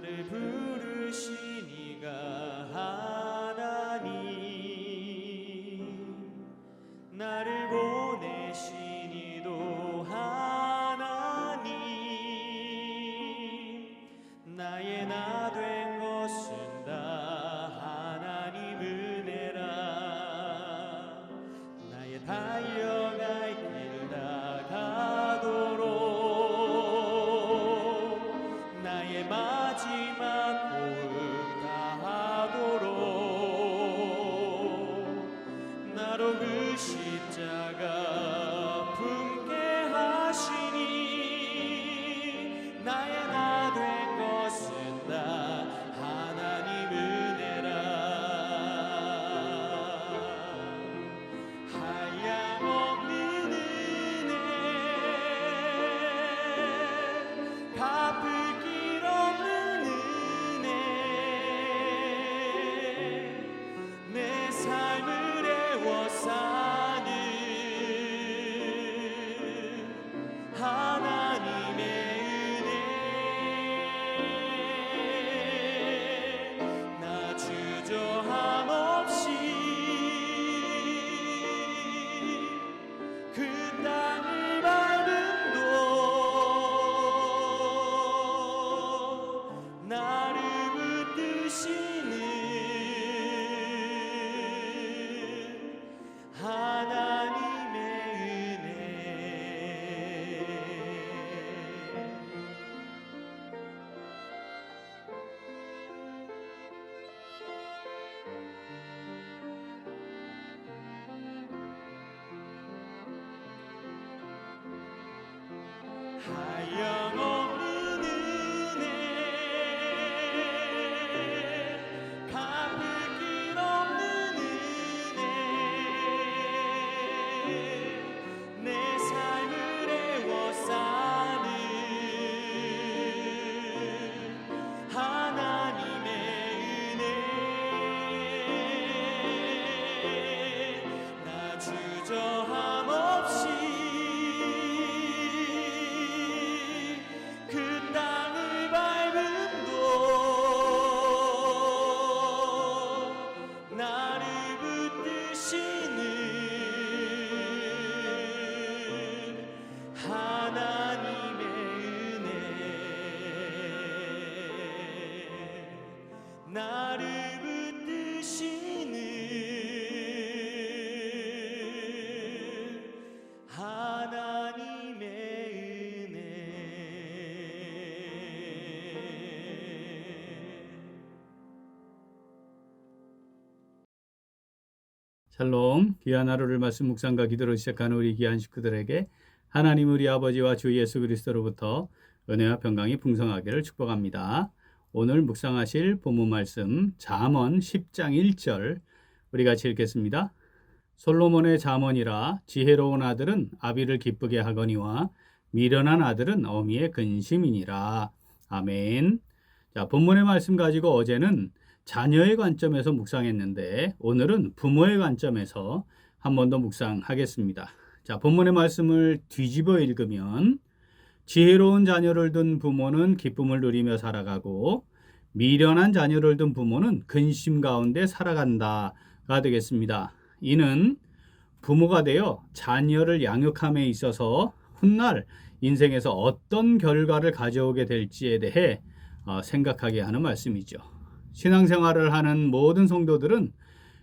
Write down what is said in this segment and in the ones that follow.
나를 부르신 이가 하나님, 나를 보내신 이도 하나님, 나의 나 된 것은 다 하나님 은혜라. 나의 달려갈 길 다가도록, 나의 마지막 호흡 다하도록, 나로 그 십자가 품게 하시니, 나의 나 된 것은 다 하나님 은혜라. 한량없는 은혜, 갚을 길 없는 은혜, 내 삶을 애워싸는 하나님의 은혜. 나 주저함 없이 그 땅을 밟음도, 나를 붙드시는 하나님의 은혜. 하염없는 은혜, 갚을 길 없는 은혜, 내 삶을 애워싸는 하나님의 은혜. 나 주저함 없이 그 땅을 밟음도, 나를 붙드시는 하나님의 은혜. 나를 붙드시는 하나님의 은혜. 샬롬, 귀한 하루를 말씀 묵상과 기도로 시작하는 우리 귀한 식구들에게 하나님 우리 아버지와 주 예수 그리스도로부터 은혜와 평강이 풍성하기를 축복합니다. 오늘 묵상하실 본문 말씀 잠언 10장 1절 우리 같이 읽겠습니다. 솔로몬의 잠언이라 지혜로운 아들은 아비를 기쁘게 하거니와 미련한 아들은 어미의 근심이니라. 아멘. 자, 본문의 말씀 가지고 어제는 자녀의 관점에서 묵상했는데 오늘은 부모의 관점에서 한 번 더 묵상하겠습니다. 자, 본문의 말씀을 뒤집어 읽으면 지혜로운 자녀를 둔 부모는 기쁨을 누리며 살아가고 미련한 자녀를 둔 부모는 근심 가운데 살아간다가 되겠습니다. 이는 부모가 되어 자녀를 양육함에 있어서 훗날 인생에서 어떤 결과를 가져오게 될지에 대해 생각하게 하는 말씀이죠. 신앙생활을 하는 모든 성도들은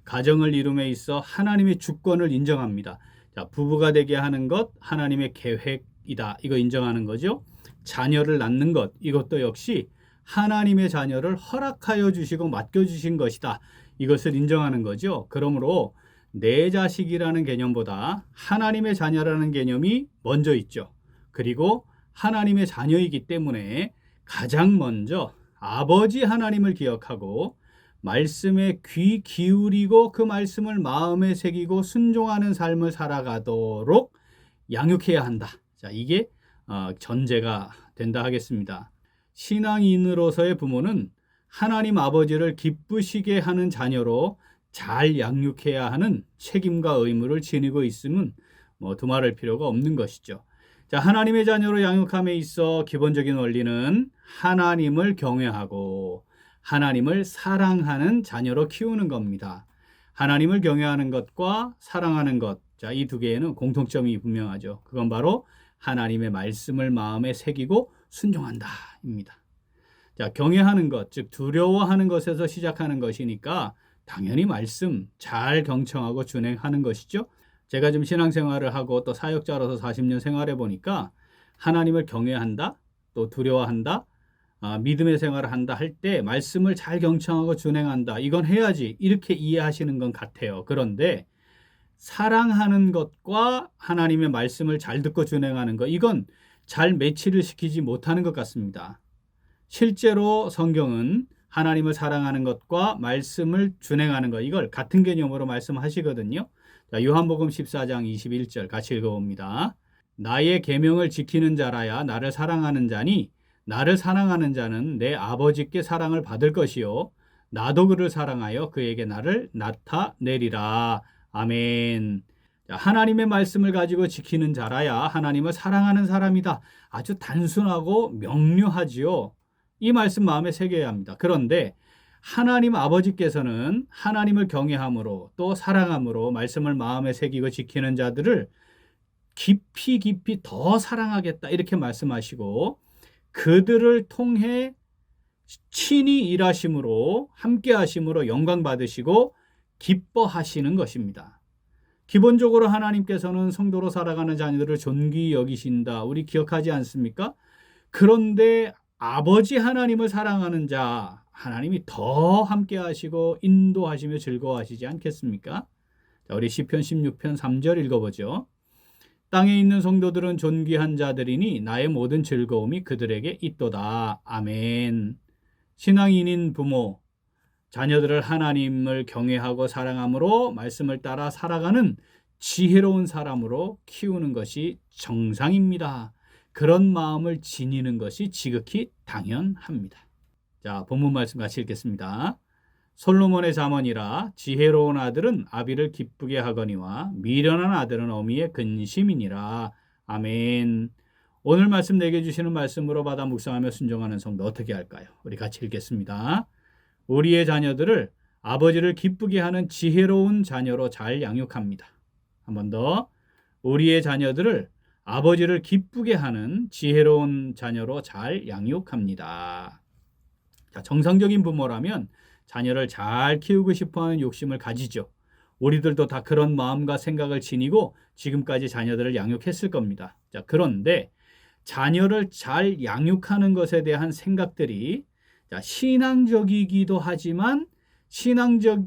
가정을 이룸에 있어 하나님의 주권을 인정합니다. 자, 부부가 되게 하는 것 하나님의 계획이다. 이거 인정하는 거죠. 자녀를 낳는 것 이것도 역시 하나님의 자녀를 허락하여 주시고 맡겨주신 것이다. 이것을 인정하는 거죠. 그러므로 내 자식이라는 개념보다 하나님의 자녀라는 개념이 먼저 있죠. 그리고 하나님의 자녀이기 때문에 가장 먼저 아버지 하나님을 기억하고 말씀에 귀 기울이고 그 말씀을 마음에 새기고 순종하는 삶을 살아가도록 양육해야 한다. 자, 이게 전제가 된다 하겠습니다. 신앙인으로서의 부모는 하나님 아버지를 기쁘시게 하는 자녀로 잘 양육해야 하는 책임과 의무를 지니고 있음은 두말할 필요가 없는 것이죠. 자, 자, 하나님의 자녀로 양육함에 있어 기본적인 원리는 하나님을 경외하고 하나님을 사랑하는 자녀로 키우는 겁니다. 하나님을 경외하는 것과 사랑하는 것, 자, 이 두 개에는 공통점이 분명하죠. 그건 바로 하나님의 말씀을 마음에 새기고 순종한다입니다. 자, 경외하는 것, 즉 두려워하는 것에서 시작하는 것이니까 당연히 말씀 잘 경청하고 준행하는 것이죠. 제가 좀 신앙생활을 하고 또 사역자로서 40년 생활해 보니까 하나님을 경외한다, 또 두려워한다, 믿음의 생활을 한다 할 때 말씀을 잘 경청하고 준행한다. 이건 해야지 이렇게 이해하시는 건 같아요. 그런데 사랑하는 것과 하나님의 말씀을 잘 듣고 준행하는 것, 이건 잘 매치를 시키지 못하는 것 같습니다. 실제로 성경은 하나님을 사랑하는 것과 말씀을 준행하는 것, 이걸 같은 개념으로 말씀하시거든요. 자, 요한복음 14장 21절 같이 읽어봅니다. 나의 계명을 지키는 자라야 나를 사랑하는 자니 나를 사랑하는 자는 내 아버지께 사랑을 받을 것이요 나도 그를 사랑하여 그에게 나를 나타내리라. 아멘. 자, 하나님의 말씀을 가지고 지키는 자라야 하나님을 사랑하는 사람이다. 아주 단순하고 명료하지요. 이 말씀 마음에 새겨야 합니다. 그런데 하나님 아버지께서는 하나님을 경외함으로 또 사랑함으로 말씀을 마음에 새기고 지키는 자들을 깊이 더 사랑하겠다 이렇게 말씀하시고 그들을 통해 친히 일하심으로 함께 하심으로 영광 받으시고 기뻐하시는 것입니다. 기본적으로 하나님께서는 성도로 살아가는 자녀들을 존귀히 여기신다. 우리 기억하지 않습니까? 그런데 아버지 하나님을 사랑하는 자 하나님이 더 함께 하시고 인도하시며 즐거워하시지 않겠습니까? 자, 우리 시편 16편 3절 읽어보죠. 땅에 있는 성도들은 존귀한 자들이니 나의 모든 즐거움이 그들에게 있도다. 아멘. 신앙인인 부모, 자녀들을 하나님을 경외하고 사랑함으로 말씀을 따라 살아가는 지혜로운 사람으로 키우는 것이 정상입니다. 그런 마음을 지니는 것이 지극히 당연합니다. 자, 본문 말씀 같이 읽겠습니다. 솔로몬의 잠언이라 지혜로운 아들은 아비를 기쁘게 하거니와 미련한 아들은 어미의 근심이니라. 아멘. 오늘 말씀 내게 주시는 말씀으로 받아 묵상하며 순종하는 성도 어떻게 할까요? 우리 같이 읽겠습니다. 우리의 자녀들을 아버지를 기쁘게 하는 지혜로운 자녀로 잘 양육합니다. 한 번 더. 우리의 자녀들을 아버지를 기쁘게 하는 지혜로운 자녀로 잘 양육합니다. 자, 정상적인 부모라면 자녀를 잘 키우고 싶어하는 욕심을 가지죠. 우리들도 다 그런 마음과 생각을 지니고 지금까지 자녀들을 양육했을 겁니다. 자, 그런데 자녀를 잘 양육하는 것에 대한 생각들이 신앙적이기도 하지만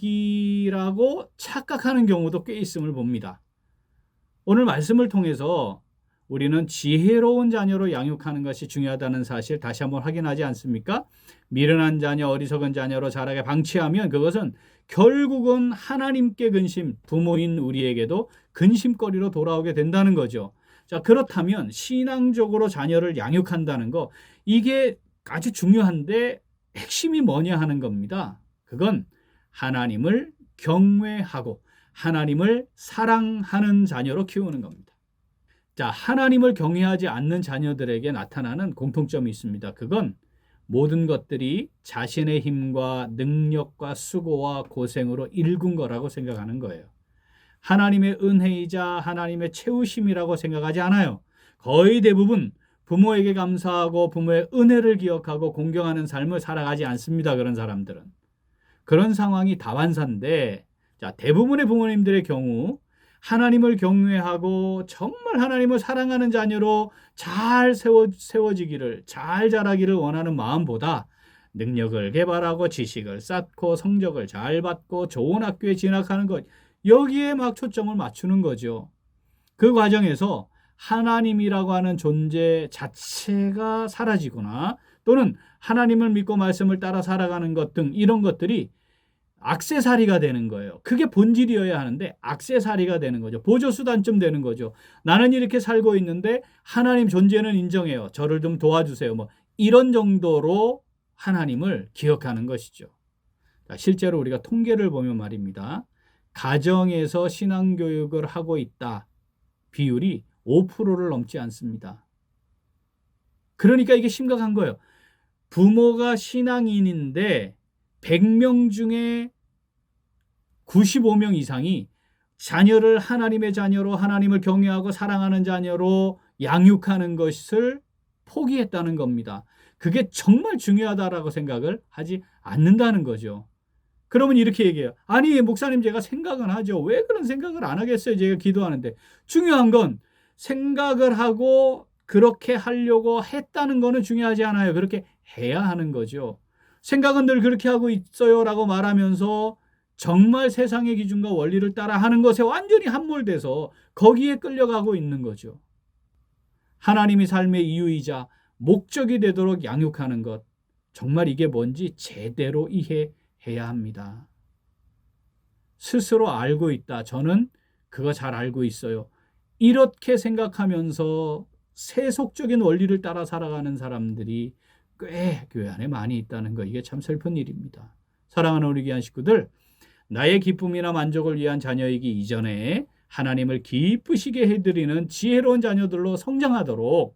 신앙적이라고 착각하는 경우도 꽤 있음을 봅니다. 오늘 말씀을 통해서 우리는 지혜로운 자녀로 양육하는 것이 중요하다는 사실 다시 한번 확인하지 않습니까? 미련한 자녀, 어리석은 자녀로 자라게 방치하면 그것은 결국은 하나님께 근심, 부모인 우리에게도 근심거리로 돌아오게 된다는 거죠. 자, 그렇다면 신앙적으로 자녀를 양육한다는 거, 이게 아주 중요한데 핵심이 뭐냐 하는 겁니다. 그건 하나님을 경외하고 하나님을 사랑하는 자녀로 키우는 겁니다. 자, 하나님을 경외하지 않는 자녀들에게 나타나는 공통점이 있습니다. 그건 모든 것들이 자신의 힘과 능력과 수고와 고생으로 일군 거라고 생각하는 거예요. 하나님의 은혜이자 하나님의 채우심이라고 생각하지 않아요. 거의 대부분 부모에게 감사하고 부모의 은혜를 기억하고 공경하는 삶을 살아가지 않습니다. 그런 사람들은. 그런 상황이 다반사인데, 자, 대부분의 부모님들의 경우 하나님을 경외하고 정말 하나님을 사랑하는 자녀로 잘 세워지기를, 잘 자라기를 원하는 마음보다 능력을 개발하고 지식을 쌓고 성적을 잘 받고 좋은 학교에 진학하는 것, 여기에 막 초점을 맞추는 거죠. 그 과정에서 하나님이라고 하는 존재 자체가 사라지거나 또는 하나님을 믿고 말씀을 따라 살아가는 것 등 이런 것들이 액세서리가 되는 거예요. 그게 본질이어야 하는데 액세서리가 되는 거죠. 보조수단쯤 되는 거죠. 나는 이렇게 살고 있는데 하나님 존재는 인정해요. 저를 좀 도와주세요. 뭐 이런 정도로 하나님을 기억하는 것이죠. 실제로 우리가 통계를 보면 말입니다. 가정에서 신앙교육을 하고 있다 비율이 5%를 넘지 않습니다. 그러니까 이게 심각한 거예요. 부모가 신앙인인데 100명 중에 95명 이상이 자녀를 하나님의 자녀로, 하나님을 경외하고 사랑하는 자녀로 양육하는 것을 포기했다는 겁니다. 그게 정말 중요하다라고 생각을 하지 않는다는 거죠. 그러면 이렇게 얘기해요. 아니, 목사님, 제가 생각은 하죠. 왜 그런 생각을 안 하겠어요? 제가 기도하는데. 중요한 건 생각을 하고 그렇게 하려고 했다는 거는 중요하지 않아요. 그렇게 해야 하는 거죠. 생각은 늘 그렇게 하고 있어요라고 말하면서 정말 세상의 기준과 원리를 따라 하는 것에 완전히 함몰돼서 거기에 끌려가고 있는 거죠. 하나님이 삶의 이유이자 목적이 되도록 양육하는 것, 정말 이게 뭔지 제대로 이해해야 합니다. 스스로 알고 있다. 저는 그거 잘 알고 있어요. 이렇게 생각하면서 세속적인 원리를 따라 살아가는 사람들이 꽤 교회 안에 많이 있다는 거, 이게 참 슬픈 일입니다. 사랑하는 우리 귀한 식구들, 나의 기쁨이나 만족을 위한 자녀이기 이전에 하나님을 기쁘시게 해드리는 지혜로운 자녀들로 성장하도록,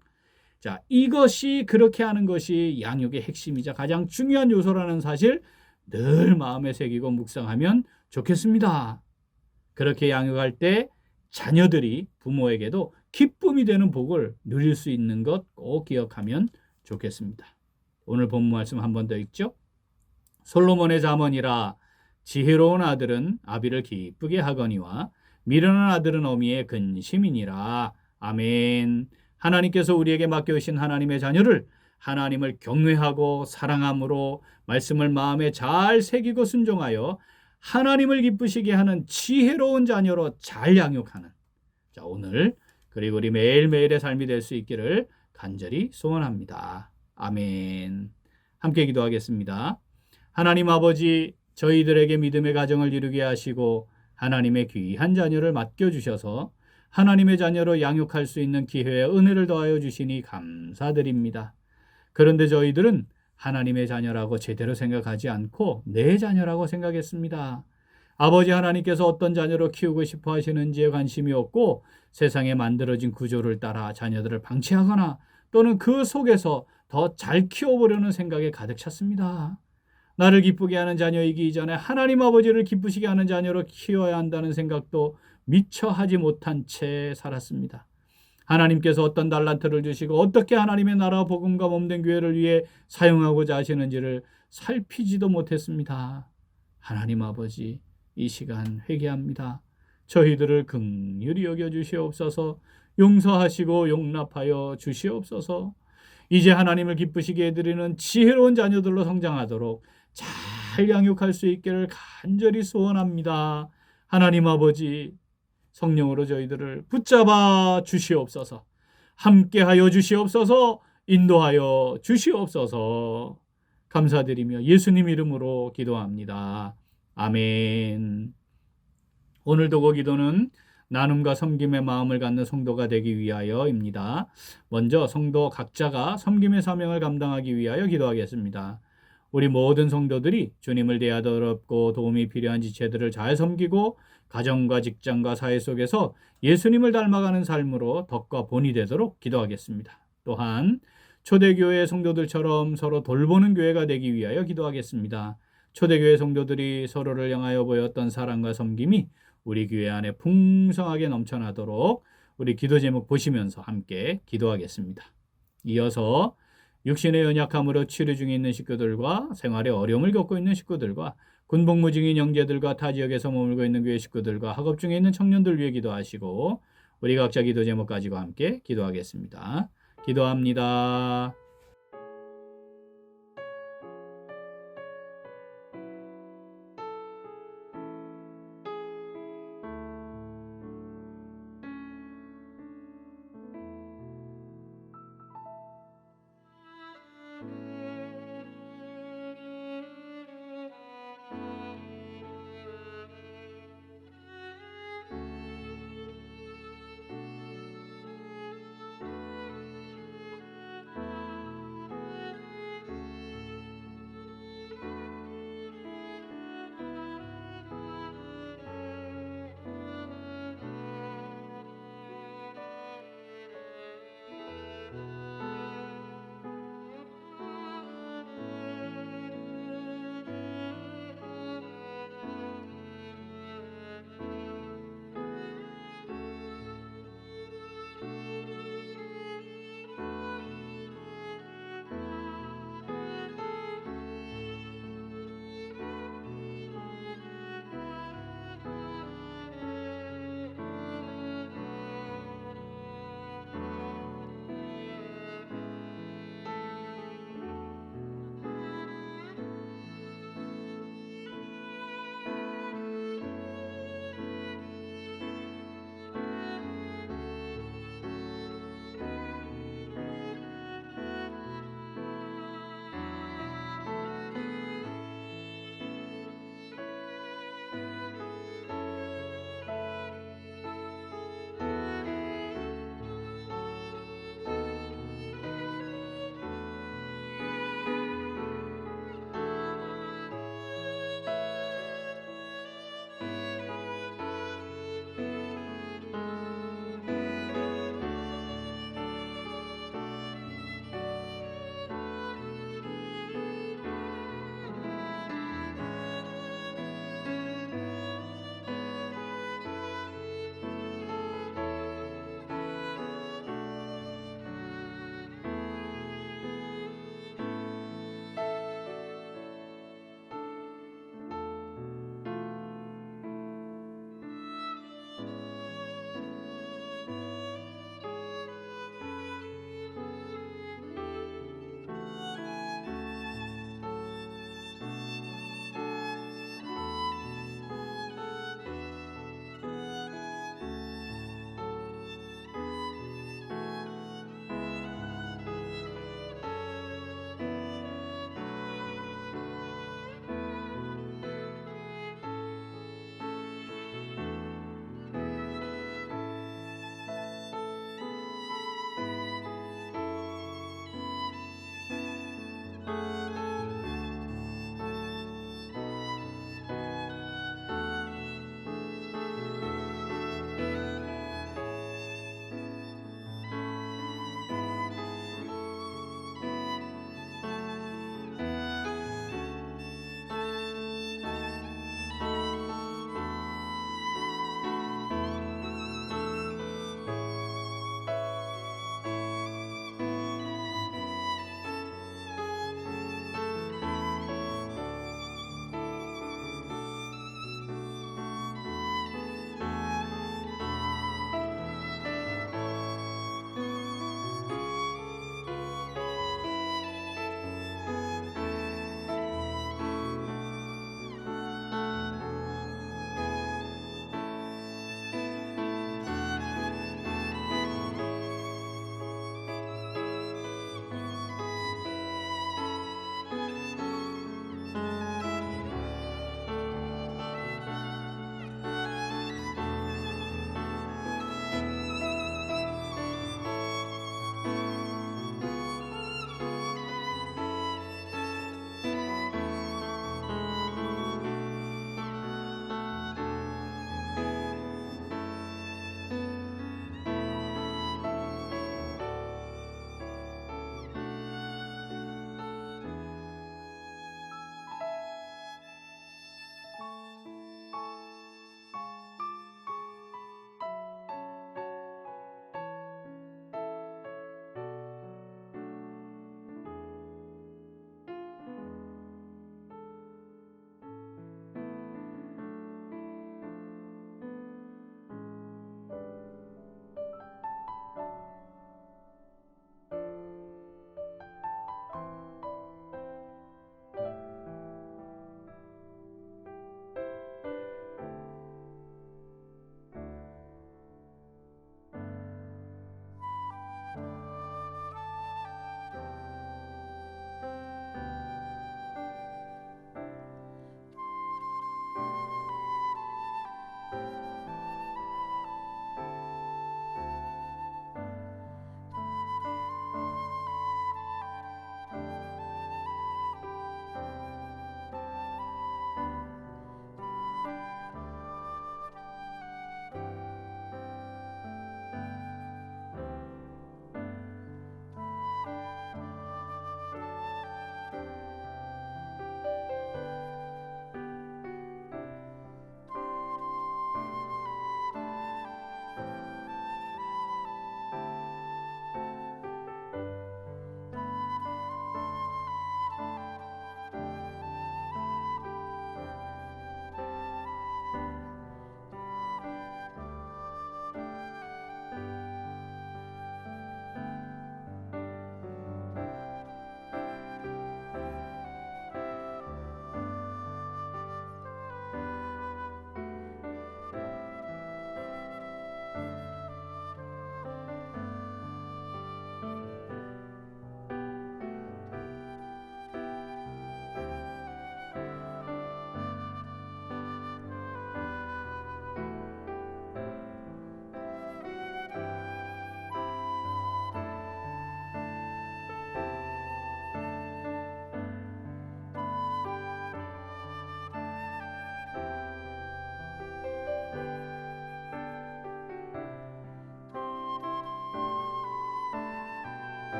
자, 이것이, 그렇게 하는 것이 양육의 핵심이자 가장 중요한 요소라는 사실 늘 마음에 새기고 묵상하면 좋겠습니다. 그렇게 양육할 때 자녀들이 부모에게도 기쁨이 되는 복을 누릴 수 있는 것 꼭 기억하면 좋겠습니다. 오늘 본문 말씀 한 번 더 읽죠. 솔로몬의 잠언이라, 지혜로운 아들은 아비를 기쁘게 하거니와 미련한 아들은 어미의 근심이니라. 아멘. 하나님께서 우리에게 맡겨주신 하나님의 자녀를 하나님을 경외하고 사랑함으로 말씀을 마음에 잘 새기고 순종하여 하나님을 기쁘시게 하는 지혜로운 자녀로 잘 양육하는, 자, 오늘 그리고 우리 매일매일의 삶이 될 수 있기를 간절히 소원합니다. 아멘. 함께 기도하겠습니다. 하나님 아버지, 저희들에게 믿음의 가정을 이루게 하시고 하나님의 귀한 자녀를 맡겨주셔서 하나님의 자녀로 양육할 수 있는 기회와 은혜를 더하여 주시니 감사드립니다. 그런데 저희들은 하나님의 자녀라고 제대로 생각하지 않고 내 자녀라고 생각했습니다. 아버지 하나님께서 어떤 자녀로 키우고 싶어 하시는지에 관심이 없고 세상에 만들어진 구조를 따라 자녀들을 방치하거나 또는 그 속에서 더 잘 키워보려는 생각에 가득 찼습니다. 나를 기쁘게 하는 자녀이기 이전에 하나님 아버지를 기쁘시게 하는 자녀로 키워야 한다는 생각도 미처 하지 못한 채 살았습니다. 하나님께서 어떤 달란트를 주시고 어떻게 하나님의 나라 복음과 몸된 교회를 위해 사용하고자 하시는지를 살피지도 못했습니다. 하나님 아버지, 이 시간 회개합니다. 저희들을 긍휼히 여겨주시옵소서. 용서하시고 용납하여 주시옵소서. 이제 하나님을 기쁘시게 해드리는 지혜로운 자녀들로 성장하도록 잘 양육할 수 있기를 간절히 소원합니다. 하나님 아버지, 성령으로 저희들을 붙잡아 주시옵소서. 함께하여 주시옵소서. 인도하여 주시옵소서. 감사드리며 예수님 이름으로 기도합니다. 아멘. 오늘도 그 기도는 나눔과 섬김의 마음을 갖는 성도가 되기 위하여입니다. 먼저 성도 각자가 섬김의 사명을 감당하기 위하여 기도하겠습니다. 우리 모든 성도들이 주님을 대하여 어렵고 도움이 필요한 지체들을 잘 섬기고 가정과 직장과 사회 속에서 예수님을 닮아가는 삶으로 덕과 본이 되도록 기도하겠습니다. 또한 초대교회 성도들처럼 서로 돌보는 교회가 되기 위하여 기도하겠습니다. 초대교회 성도들이 서로를 향하여 보였던 사랑과 섬김이 우리 교회 안에 풍성하게 넘쳐나도록 우리 기도 제목 보시면서 함께 기도하겠습니다. 이어서 육신의 연약함으로 치료 중에 있는 식구들과 생활에 어려움을 겪고 있는 식구들과 군복무 중인 형제들과 타 지역에서 머물고 있는 교회 식구들과 학업 중에 있는 청년들 위해 기도하시고 우리 각자 기도 제목 가지고 함께 기도하겠습니다. 기도합니다.